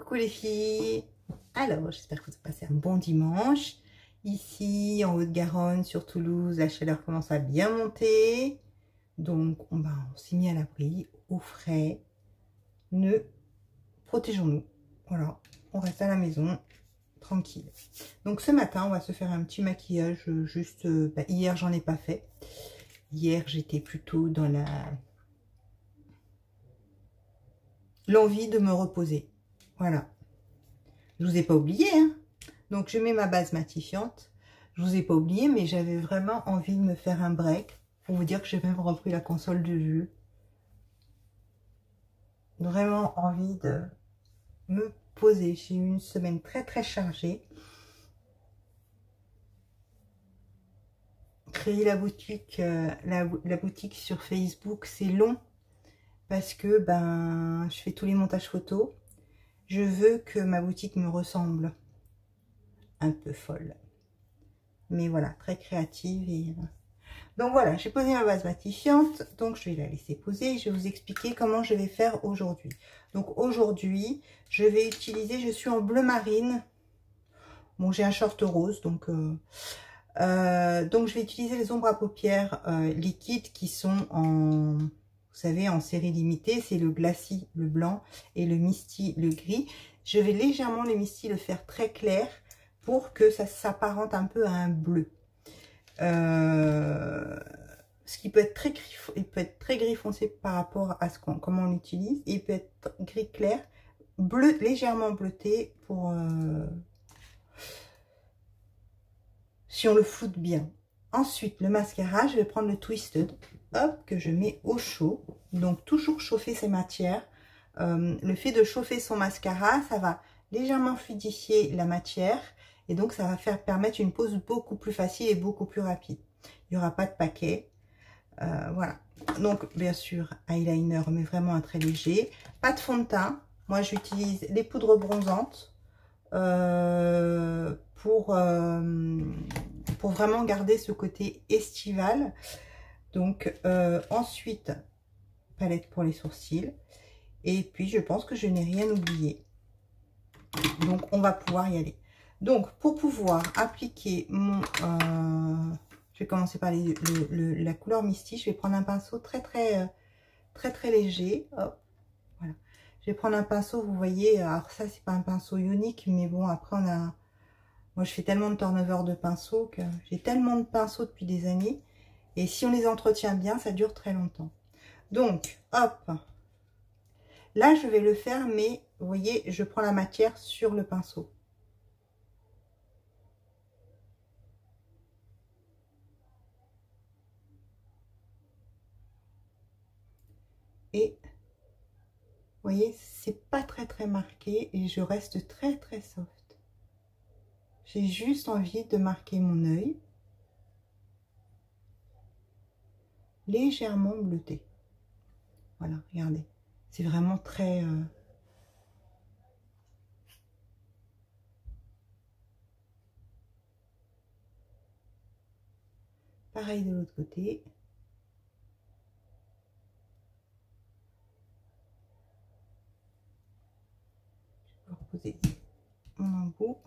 Coucou les filles. Alors, j'espère que vous passez un bon dimanche. Ici, en Haute-Garonne, sur Toulouse, la chaleur commence à bien monter. Donc, on s'est mis à l'abri, au frais. Protégeons-nous. Voilà, on reste à la maison, tranquille. Donc, ce matin, on va se faire un petit maquillage. Juste, hier, j'en ai pas fait. Hier, j'étais plutôt dans l'envie de me reposer. Voilà. Je vous ai pas oublié, hein. Donc, je mets ma base matifiante. Je vous ai pas oublié, mais j'avais vraiment envie de me faire un break. Pour vous dire que j'ai même repris la console de jeu. Vraiment envie de me poser. J'ai eu une semaine très très chargée. Créer la boutique, la boutique sur Facebook, c'est long. Parce que je fais tous les montages photos. Je veux que ma boutique me ressemble. Un peu folle. Mais voilà, très créative. Et... Donc voilà, j'ai posé ma base matifiante. Donc je vais la laisser poser. Je vais vous expliquer comment je vais faire aujourd'hui. Donc aujourd'hui, je vais utiliser, je suis en bleu marine. Bon, j'ai un short rose, donc je vais utiliser les ombres à paupières liquides qui sont en... Vous savez, en série limitée, c'est le Glacis, le blanc, et le Misty, le gris. Je vais légèrement le Misty le faire très clair pour que ça s'apparente un peu à un bleu. Ce qui peut être très gris, il peut être très gris foncé par rapport à comment on l'utilise. Il peut être gris clair, bleu, légèrement bleuté pour si on le floute bien. Ensuite, le mascara, je vais prendre le Twisted, hop, que je mets au chaud. Donc, toujours chauffer ces matières. Le fait de chauffer son mascara, ça va légèrement fluidifier la matière. Et donc, ça va permettre une pose beaucoup plus facile et beaucoup plus rapide. Il n'y aura pas de paquet. Voilà. Donc, bien sûr, eyeliner, mais vraiment un trait léger. Pas de fond de teint. Moi, j'utilise les poudres bronzantes. Pour vraiment garder ce côté estival. Donc ensuite, palette pour les sourcils. Et puis je pense que je n'ai rien oublié. Donc on va pouvoir y aller. Donc pour pouvoir appliquer mon... je vais commencer par la couleur Misty. Je vais prendre un pinceau très léger. Hop, voilà. Je vais prendre un pinceau, vous voyez, alors ça c'est pas un pinceau unique, mais bon après on a... Moi, je fais tellement de turnover de pinceaux que j'ai tellement de pinceaux depuis des années. Et si on les entretient bien, ça dure très longtemps. Donc, hop. Là, je vais le faire, mais vous voyez, je prends la matière sur le pinceau. Et, vous voyez, c'est pas très marqué et je reste très soft. J'ai juste envie de marquer mon œil. Légèrement bleuté. Voilà, regardez. C'est vraiment très... Pareil de l'autre côté. Je vais reposer mon embout.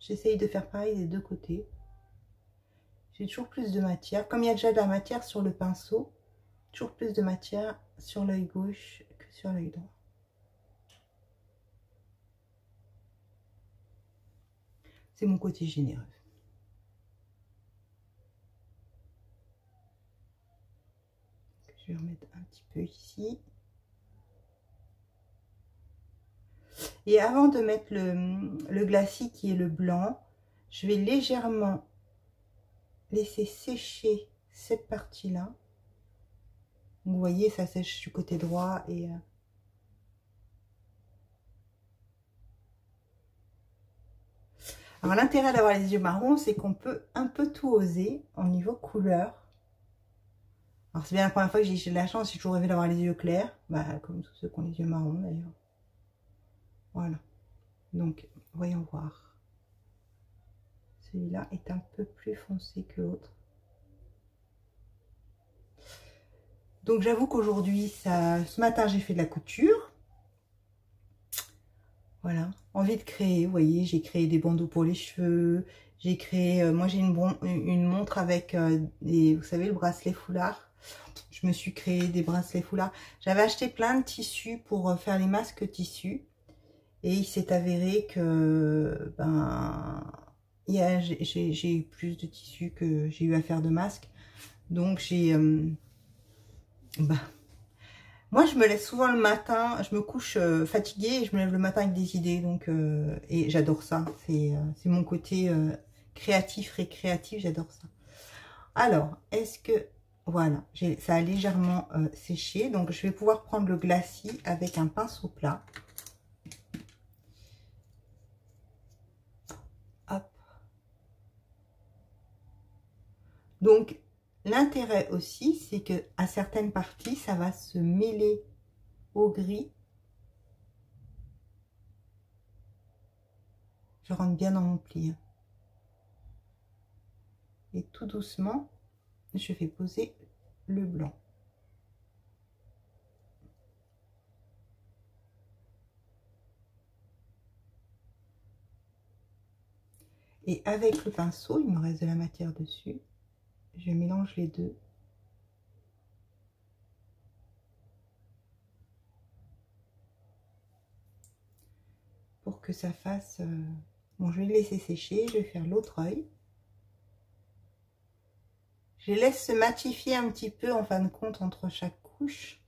J'essaye de faire pareil des deux côtés. J'ai toujours plus de matière. Comme il y a déjà de la matière sur le pinceau, toujours plus de matière sur l'œil gauche que sur l'œil droit. C'est mon côté généreux. Je vais remettre un petit peu ici. Et avant de mettre le Glacis qui est le blanc, je vais légèrement laisser sécher cette partie-là. Vous voyez, ça sèche du côté droit et... Alors l'intérêt d'avoir les yeux marrons, c'est qu'on peut un peu tout oser au niveau couleur. Alors c'est bien la première fois que j'ai de la chance, j'ai toujours rêvé d'avoir les yeux clairs. Comme tous ceux qui ont les yeux marrons d'ailleurs. Voilà. Donc, voyons voir. Celui-là est un peu plus foncé que l'autre. Donc j'avoue qu'aujourd'hui, ce matin, j'ai fait de la couture. Voilà, envie de créer, vous voyez, j'ai créé des bandeaux pour les cheveux. J'ai créé, moi j'ai une montre avec, vous savez, le bracelet foulard. Je me suis créé des bracelets foulards. J'avais acheté plein de tissus pour faire les masques tissus. Et il s'est avéré que j'ai eu plus de tissus que j'ai eu à faire de masques. Donc j'ai... moi je me laisse souvent le matin, je me couche fatiguée et je me lève le matin avec des idées. Donc, et j'adore ça. C'est mon côté créatif, récréatif, j'adore ça. Alors, est-ce que... Voilà, ça a légèrement séché. Donc je vais pouvoir prendre le glacis avec un pinceau plat. Hop. Donc, l'intérêt aussi, c'est que à certaines parties, ça va se mêler au gris. Je rentre bien dans mon pli. Et tout doucement, je vais poser le blanc. Et avec le pinceau, il me reste de la matière dessus. Je mélange les deux. Pour que ça fasse... Bon, je vais le laisser sécher. Je vais faire l'autre œil. Je laisse se matifier un petit peu en fin de compte entre chaque couche.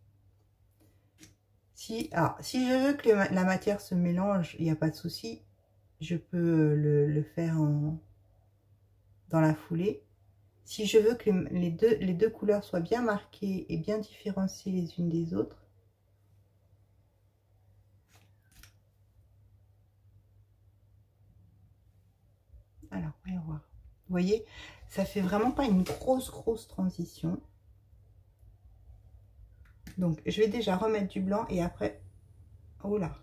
Si je veux que la matière se mélange, il n'y a pas de souci. Je peux le faire dans la foulée. Si je veux que les deux couleurs soient bien marquées et bien différenciées les unes des autres, alors voyons voir. Vous voyez, ça fait vraiment pas une grosse transition. Donc je vais déjà remettre du blanc et après, oh là,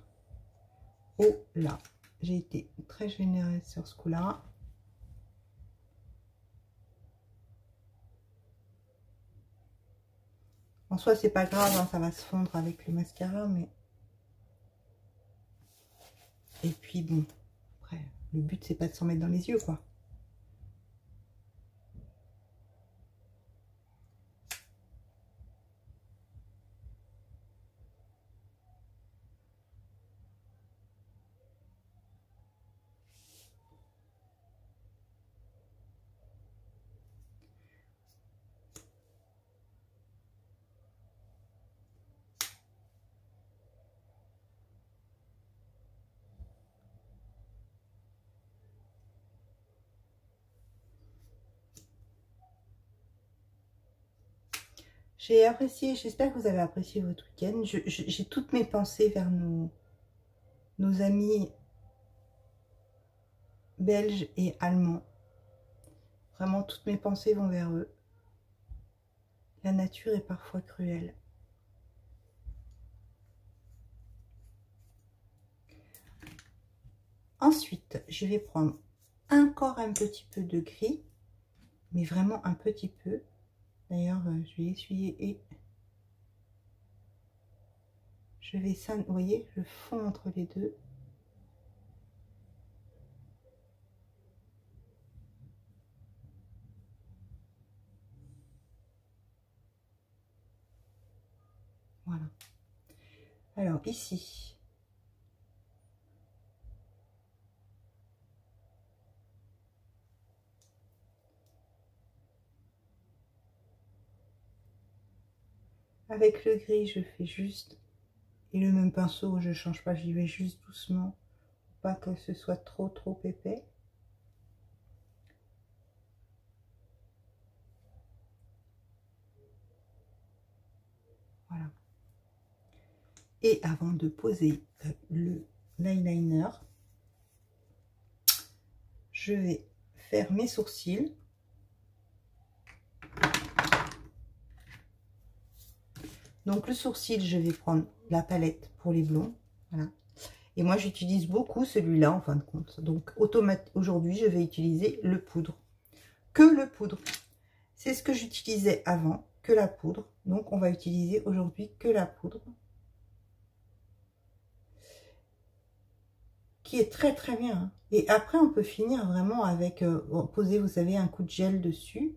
j'ai été très généreuse sur ce coup-là. En soi, c'est pas grave, hein, ça va se fondre avec le mascara, mais... Et puis, bon, après, le but, c'est pas de s'en mettre dans les yeux, quoi. J'ai apprécié, j'espère que vous avez apprécié votre week-end. J'ai toutes mes pensées vers nos amis belges et allemands. Vraiment, toutes mes pensées vont vers eux. La nature est parfois cruelle. Ensuite, je vais prendre encore un petit peu de gris, mais vraiment un petit peu. D'ailleurs, je vais essuyer et je vais, vous voyez, je fonds entre les deux. Voilà. Alors ici, avec le gris, je fais juste, et le même pinceau, je change pas, j'y vais juste doucement, pour pas que ce soit trop épais. Voilà. Et avant de poser l'eyeliner, je vais faire mes sourcils. Donc le sourcil, je vais prendre la palette pour les blonds. Voilà. Et moi, j'utilise beaucoup celui-là en fin de compte. Donc, aujourd'hui, je vais utiliser le poudre. Que le poudre. C'est ce que j'utilisais avant, que la poudre. Donc, on va utiliser aujourd'hui que la poudre. Qui est très très bien. Hein. Et après, on peut finir vraiment avec, poser, vous savez, un coup de gel dessus.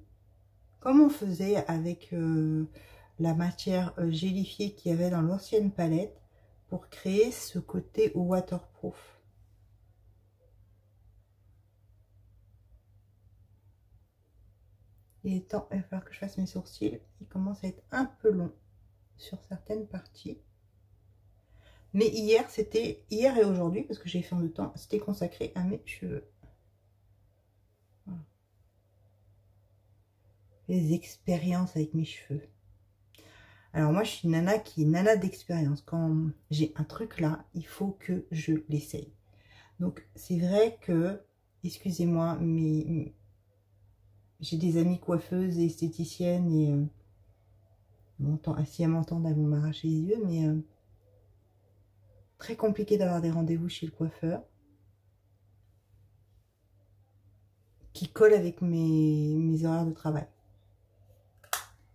Comme on faisait avec la matière gélifiée qu'il y avait dans l'ancienne palette. Pour créer ce côté waterproof. Il est temps, il va falloir que je fasse mes sourcils. Ils commencent à être un peu longs sur certaines parties. Mais hier et aujourd'hui, parce que j'ai fait le temps, c'était consacré à mes cheveux. Voilà. Les expériences avec mes cheveux. Alors moi, je suis une nana qui est nana d'expérience. Quand j'ai un truc là, il faut que je l'essaye. Donc c'est vrai que, excusez-moi, mais j'ai des amies coiffeuses et esthéticiennes et si elles m'entendent, elles vont m'arracher les yeux, mais très compliqué d'avoir des rendez-vous chez le coiffeur qui collent avec mes horaires de travail.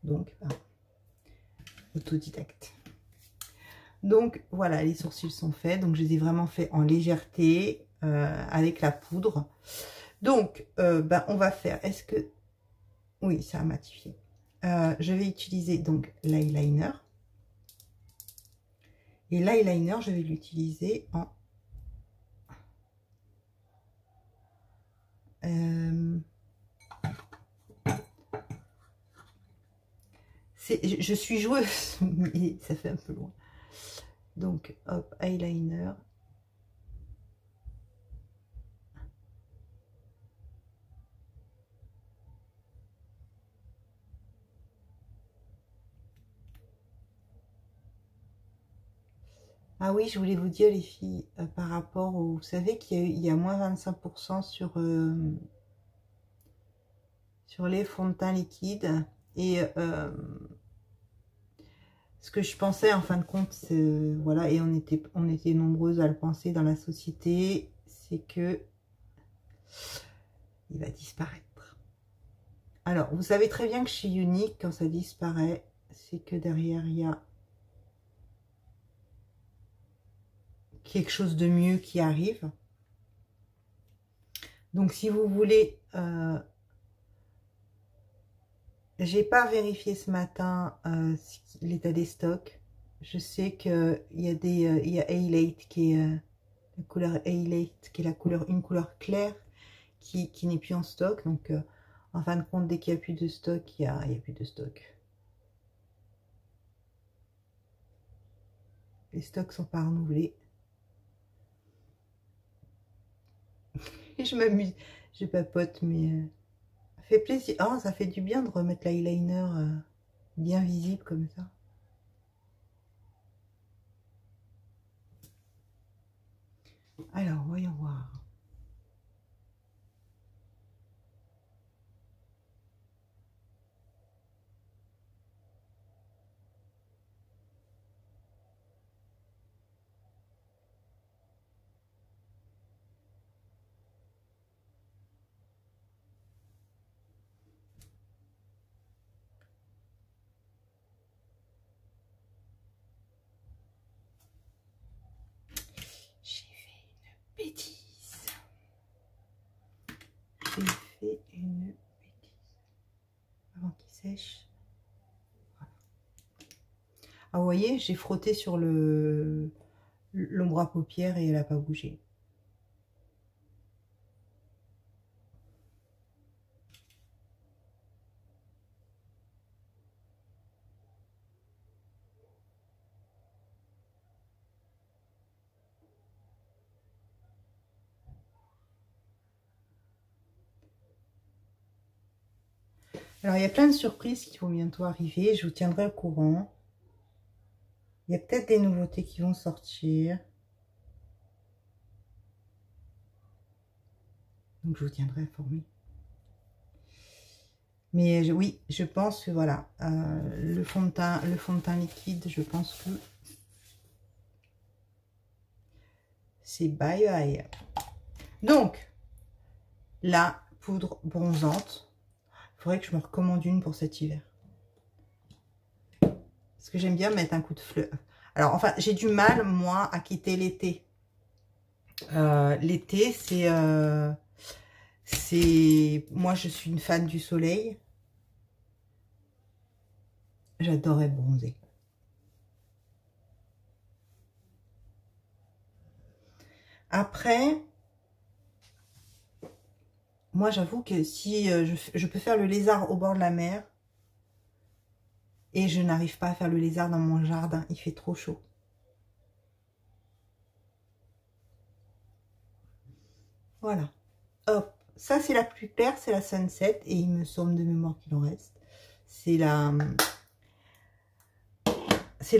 Donc, autodidacte. Donc, voilà, les sourcils sont faits. Donc, je les ai vraiment faits en légèreté avec la poudre. Donc, on va faire, est-ce que... Oui, ça a matifié. Je vais utiliser donc l'eyeliner. Et l'eyeliner, je vais l'utiliser en... je suis joueuse, mais ça fait un peu loin. Donc, hop, eyeliner. Ah oui, je voulais vous dire les filles, par rapport au... Vous savez qu'il y a moins 25% sur les fonds de teint liquides. Et ce que je pensais en fin de compte, voilà, et on était nombreuses à le penser dans la société, c'est que il va disparaître. Alors, vous savez très bien que chez Unique, quand ça disparaît, c'est que derrière, il y a quelque chose de mieux qui arrive. Donc, si vous voulez... j'ai pas vérifié ce matin l'état des stocks. Je sais qu'il y a il y a A-Late qui est la couleur A-Late, qui est une couleur claire qui n'est plus en stock. Donc, en fin de compte, dès qu'il n'y a plus de stock, il y a plus de stock. Les stocks sont pas renouvelés. Je m'amuse, je papote, mais ça fait plaisir. Oh, ça fait du bien de remettre l'eyeliner bien visible comme ça. Alors, voyons voir. J'ai fait une bêtise. Avant qu'il sèche. Voilà. Ah, vous voyez, j'ai frotté sur l'ombre à paupières et elle n'a pas bougé. Alors, il y a plein de surprises qui vont bientôt arriver. Je vous tiendrai au courant. Il y a peut-être des nouveautés qui vont sortir. Donc, je vous tiendrai informé. Mais oui, je pense que voilà, le fond de teint liquide, je pense que c'est bye bye. Donc, la poudre bronzante. Il faudrait que je me recommande une pour cet hiver. Parce que j'aime bien mettre un coup de fleur. Alors, enfin, j'ai du mal, moi, à quitter l'été. L'été, moi, je suis une fan du soleil. J'adore être bronzée. Après, moi, j'avoue que si je peux faire le lézard au bord de la mer, et je n'arrive pas à faire le lézard dans mon jardin, il fait trop chaud. Voilà. Hop, ça c'est la plus claire, c'est la Sunset, et il me semble de mémoire qu'il en reste. C'est la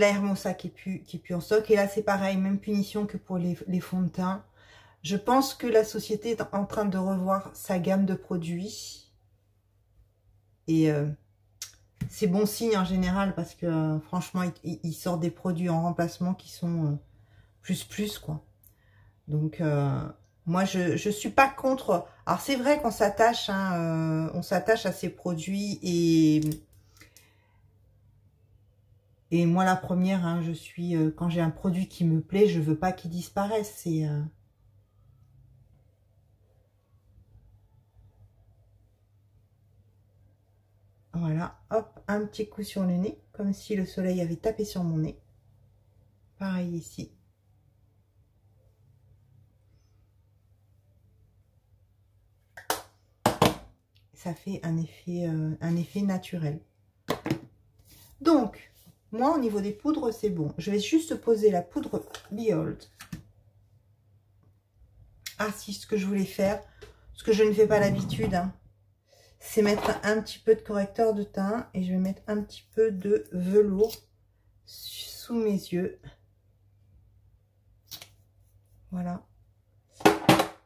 Hermosa qui est plus en stock. Et là c'est pareil, même punition que pour les fonds de teint. Je pense que la société est en train de revoir sa gamme de produits. Et c'est bon signe en général parce que franchement, ils sortent des produits en remplacement qui sont plus quoi. Donc moi je suis pas contre. Alors c'est vrai qu'on s'attache, hein, on s'attache à ces produits et moi la première, hein, je suis quand j'ai un produit qui me plaît, je veux pas qu'il disparaisse. C'est voilà, hop, un petit coup sur le nez, comme si le soleil avait tapé sur mon nez. Pareil ici. Ça fait un effet naturel. Donc, moi, au niveau des poudres, c'est bon. Je vais juste poser la poudre Behold. Ah, si, ce que je voulais faire, ce que je ne fais pas d'habitude, hein, c'est mettre un petit peu de correcteur de teint. Et je vais mettre un petit peu de velours sous mes yeux. Voilà.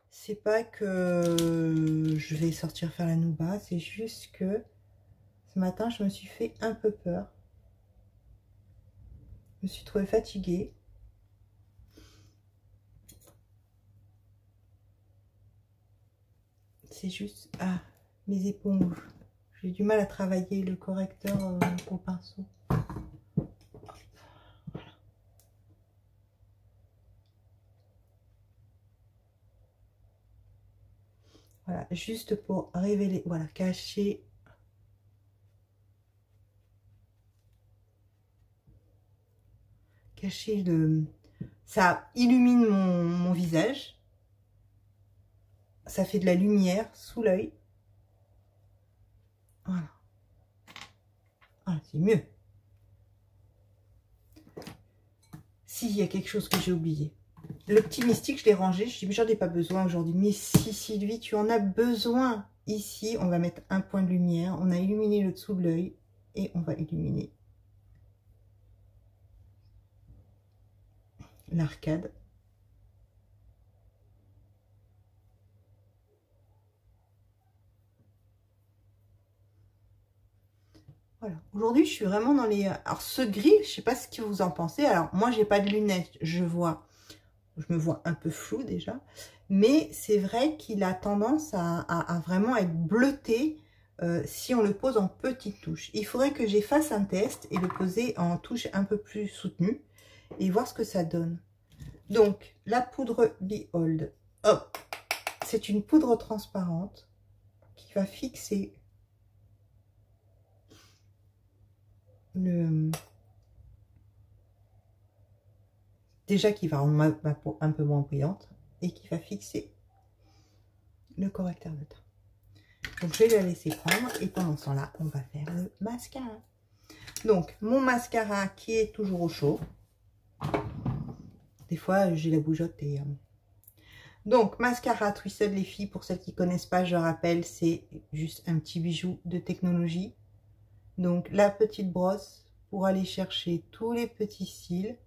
C'est pas que je vais sortir faire la nouba, c'est juste que ce matin, je me suis fait un peu peur. Je me suis trouvée fatiguée. C'est juste... Ah, mes éponges. J'ai du mal à travailler le correcteur au pinceau. Voilà, juste pour révéler, voilà, cacher. Cacher le... Ça illumine mon visage. Ça fait de la lumière sous l'œil. Voilà. Ah, c'est mieux. S'il y a quelque chose que j'ai oublié. Le petit mystique, je l'ai rangé. Je dis, mais j'en ai pas besoin aujourd'hui. Mais si, Sylvie, tu en as besoin. Ici, on va mettre un point de lumière. On a illuminé le dessous de l'œil. Et on va illuminer l'arcade. Voilà. Aujourd'hui, je suis vraiment dans les... Alors, ce gris, je sais pas ce que vous en pensez. Alors, moi, j'ai pas de lunettes. Je me vois un peu flou déjà. Mais c'est vrai qu'il a tendance à vraiment être bleuté si on le pose en petites touches. Il faudrait que j'ai fasse un test et le poser en touche un peu plus soutenue et voir ce que ça donne. Donc, la poudre Behold. Hop, c'est une poudre transparente qui va fixer le... Déjà qui va rendre ma peau un peu moins brillante et qui va fixer le correcteur de teint. Donc, je vais la laisser prendre et pendant ce temps-là, on va faire le mascara. Donc, mon mascara qui est toujours au chaud. Des fois, j'ai la bougeotte et... Donc, mascara Twisted les filles, pour celles qui ne connaissent pas, je rappelle, c'est juste un petit bijou de technologie. Donc, la petite brosse pour aller chercher tous les petits cils.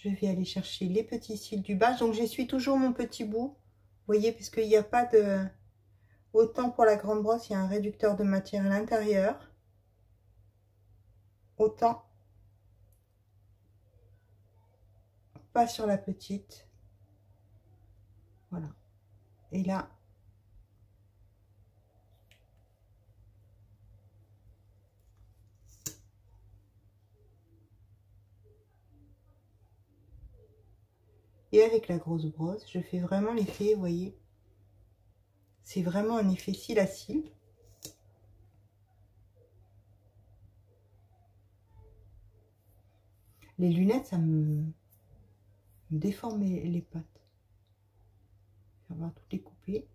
je vais aller chercher les petits cils du bas. Donc j'essuie toujours mon petit bout. Vous voyez, puisqu'il n'y a pas de... Autant pour la grande brosse, il y a un réducteur de matière à l'intérieur. Autant pas sur la petite. Voilà. Et là, et avec la grosse brosse, je fais vraiment l'effet, vous voyez. C'est vraiment un effet cils à cils. Les lunettes, ça me déforme les pattes. On va toutes les couper.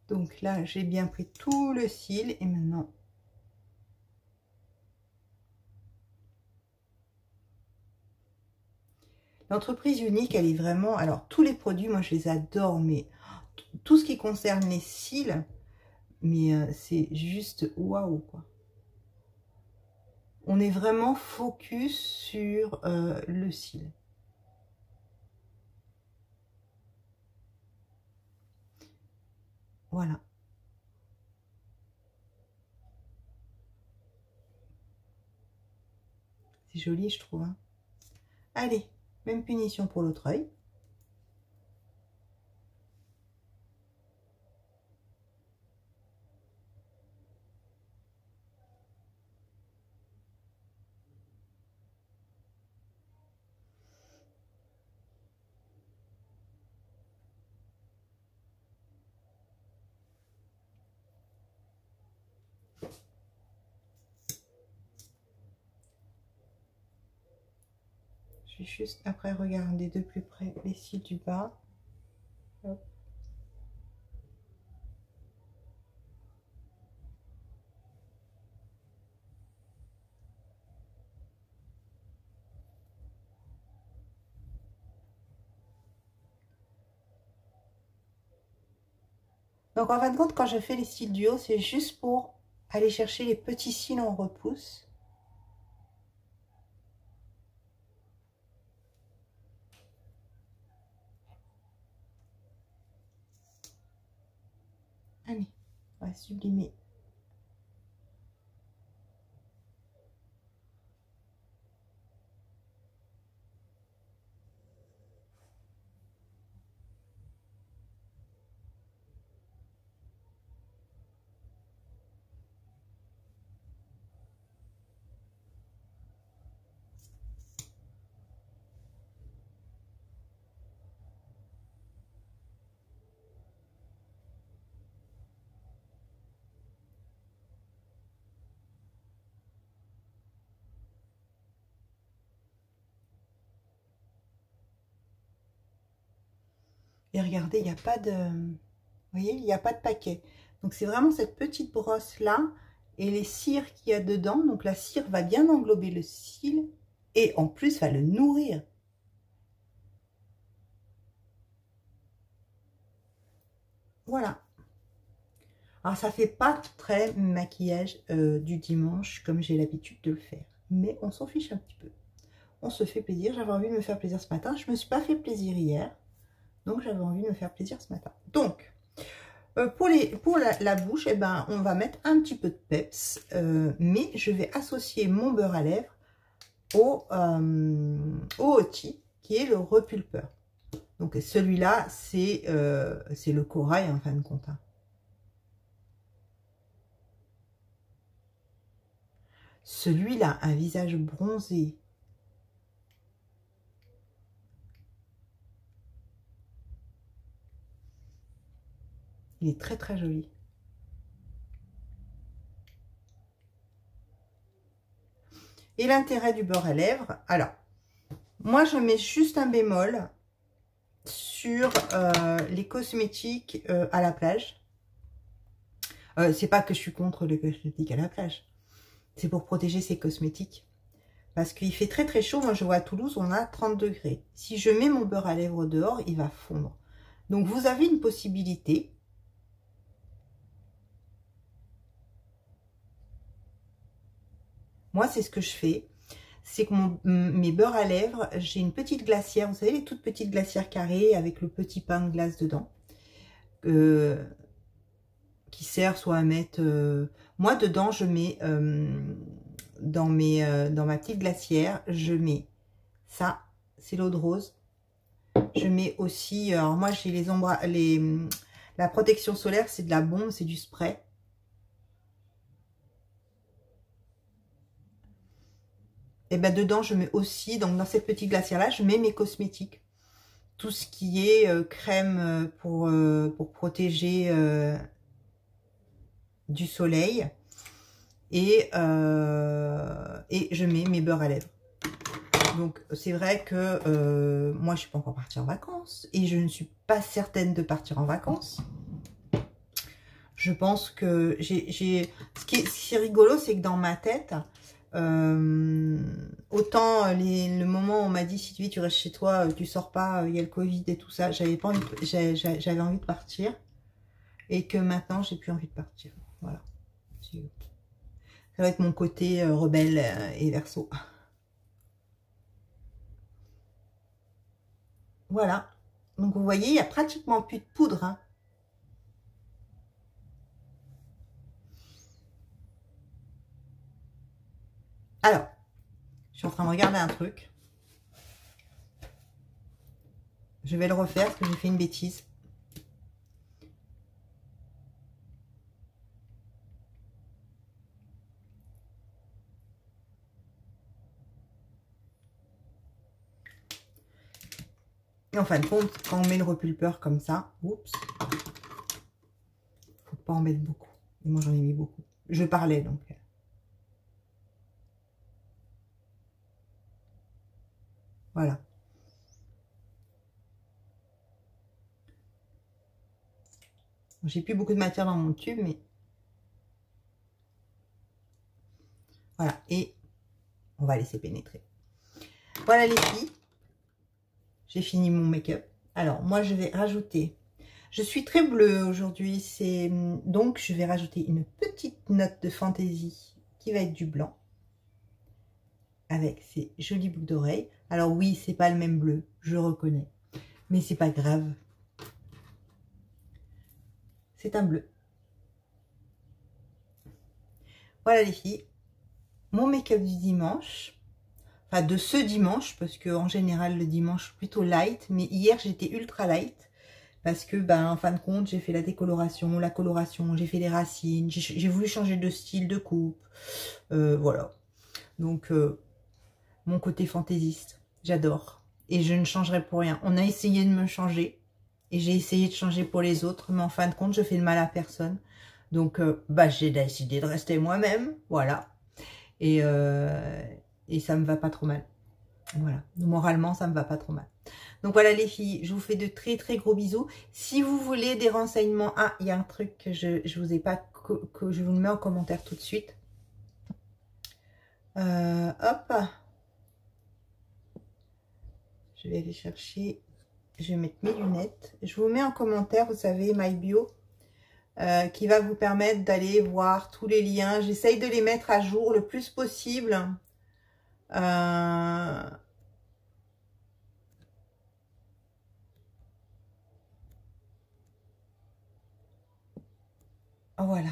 Donc là, j'ai bien pris tout le cil et maintenant, l'entreprise Unique, elle est vraiment... Alors, tous les produits, moi, je les adore, mais tout ce qui concerne les cils, mais c'est juste waouh, quoi. On est vraiment focus sur le cil. Voilà. C'est joli, je trouve. Hein. Allez, même punition pour l'autre œil. Je vais juste après regarder de plus près les cils du bas. Hop. Donc en fin de compte, quand je fais les cils du haut, c'est juste pour aller chercher les petits cils en repousse. Allez, on va sublimer. Et regardez, il n'y a pas de... Vous voyez, il n'y a pas de paquet. Donc c'est vraiment cette petite brosse là et les cires qu'il y a dedans. Donc la cire va bien englober le cil et en plus va le nourrir. Voilà. Alors ça fait pas très maquillage du dimanche comme j'ai l'habitude de le faire. Mais on s'en fiche un petit peu. On se fait plaisir. J'avais envie de me faire plaisir ce matin. Je me suis pas fait plaisir hier. Donc j'avais envie de me faire plaisir ce matin. Donc pour la bouche, eh ben, on va mettre un petit peu de peps. Mais je vais associer mon beurre à lèvres au Hoti, qui est le repulpeur. Donc celui-là, c'est le corail en fin de compte. Hein. Celui-là, un visage bronzé. Il est très très joli. Et l'intérêt du beurre à lèvres, alors, moi je mets juste un bémol sur les cosmétiques à la plage. C'est pas que je suis contre les cosmétiques à la plage. C'est pour protéger ces cosmétiques. Parce qu'il fait très très chaud. Moi, je vois à Toulouse, on a 30 degrés. Si je mets mon beurre à lèvres dehors, il va fondre. Donc, vous avez une possibilité. Moi, c'est ce que je fais. C'est que mes beurres à lèvres, j'ai une petite glacière. Vous savez, les toutes petites glacières carrées avec le petit pain de glace dedans. Qui sert soit à mettre... moi, dedans, je mets... dans ma petite glacière, je mets ça. C'est l'eau de rose. Je mets aussi... alors, moi, j'ai la protection solaire, c'est de la bombe, c'est du spray. Et ben dedans, je mets aussi, donc dans cette petite glacière-là, je mets mes cosmétiques. Tout ce qui est crème pour protéger du soleil. Et je mets mes beurres à lèvres. Donc, c'est vrai que moi, je ne suis pas encore partie en vacances. Et je ne suis pas certaine de partir en vacances. Je pense que ce qui est rigolo, c'est que dans ma tête... autant le moment où on m'a dit si tu restes chez toi, tu sors pas, il y a le Covid et tout ça, j'avais pas envie j'avais envie de partir et que maintenant j'ai plus envie de partir. Voilà, ça va être mon côté rebelle et Verseau. Voilà, donc vous voyez, il y a pratiquement plus de poudre, hein. Alors, je suis en train de regarder un truc. Je vais le refaire parce que j'ai fait une bêtise. Et en fin de compte, quand on met le repulpeur comme ça, oups, faut pas en mettre beaucoup. Et moi, j'en ai mis beaucoup. Je parlais donc. Voilà. J'ai plus beaucoup de matière dans mon tube, mais voilà. Et on va laisser pénétrer. Voilà les filles. J'ai fini mon make-up. Alors, moi, je vais rajouter... Je suis très bleue aujourd'hui. Donc, je vais rajouter une petite note de fantaisie qui va être du blanc. Avec ces jolies boucles d'oreilles. Alors oui, c'est pas le même bleu, je reconnais. Mais c'est pas grave. C'est un bleu. Voilà les filles. Mon make-up du dimanche. Enfin, de ce dimanche, parce que en général, le dimanche, plutôt light. Mais hier, j'étais ultra light. Parce que, en fin de compte, j'ai fait la décoloration, la coloration, j'ai fait les racines. J'ai voulu changer de style, de coupe. Voilà. Donc, mon côté fantaisiste, j'adore. Et je ne changerai pour rien. On a essayé de me changer. Et j'ai essayé de changer pour les autres. Mais en fin de compte, je fais le mal à personne. Donc, j'ai décidé de rester moi-même. Voilà. Et ça me va pas trop mal. Voilà. Moralement, ça me va pas trop mal. Donc voilà les filles, je vous fais de très très gros bisous. Si vous voulez des renseignements, il y a un truc que je vous ai pas, que je vous mets en commentaire tout de suite. Hop. Je vais aller chercher, je vais mettre mes lunettes. Je vous mets en commentaire, vous savez, My Bio, qui va vous permettre d'aller voir tous les liens. J'essaye de les mettre à jour le plus possible. Voilà,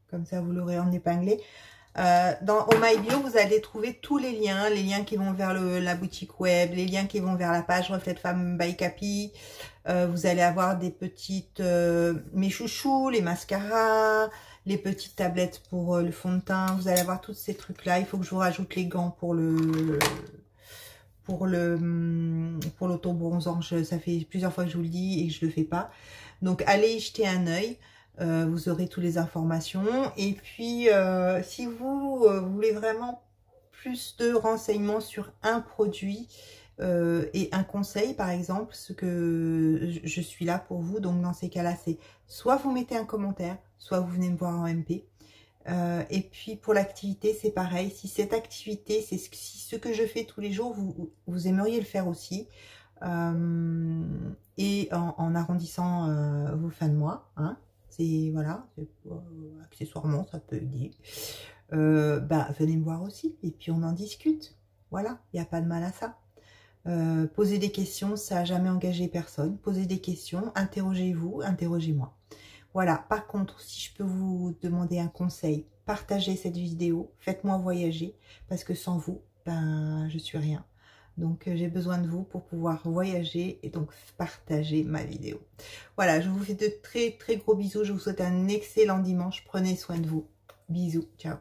comme ça vous l'aurez en épinglé. Au My Bio, vous allez trouver tous les liens qui vont vers la boutique web, les liens qui vont vers la page Reflet de Femme by Capi. Vous allez avoir des petites, mes chouchous, les mascaras, les petites tablettes pour le fond de teint. Vous allez avoir tous ces trucs-là. Il faut que je vous rajoute les gants pour l'auto-bronzant. Ça fait plusieurs fois que je vous le dis et que je le fais pas. Donc, allez y jeter un œil. Vous aurez toutes les informations. Et puis, si vous voulez vraiment plus de renseignements sur un produit et un conseil, par exemple, ce que je suis là pour vous. Donc, dans ces cas-là, c'est soit vous mettez un commentaire, soit vous venez me voir en MP. Et puis pour l'activité, c'est pareil. Si cette activité, c'est ce que je fais tous les jours, vous aimeriez le faire aussi. Et en arrondissant vos fins de mois, hein, c'est voilà, accessoirement ça peut aider. Bah, venez me voir aussi et puis on en discute. Voilà, il n'y a pas de mal à ça. Posez des questions, ça n'a jamais engagé personne. Posez des questions, interrogez-vous, interrogez-moi. Voilà, par contre, si je peux vous demander un conseil, partagez cette vidéo, faites-moi voyager, parce que sans vous, ben, je suis rien. Donc, j'ai besoin de vous pour pouvoir voyager et donc partager ma vidéo. Voilà, je vous fais de très très gros bisous, je vous souhaite un excellent dimanche, prenez soin de vous. Bisous, ciao.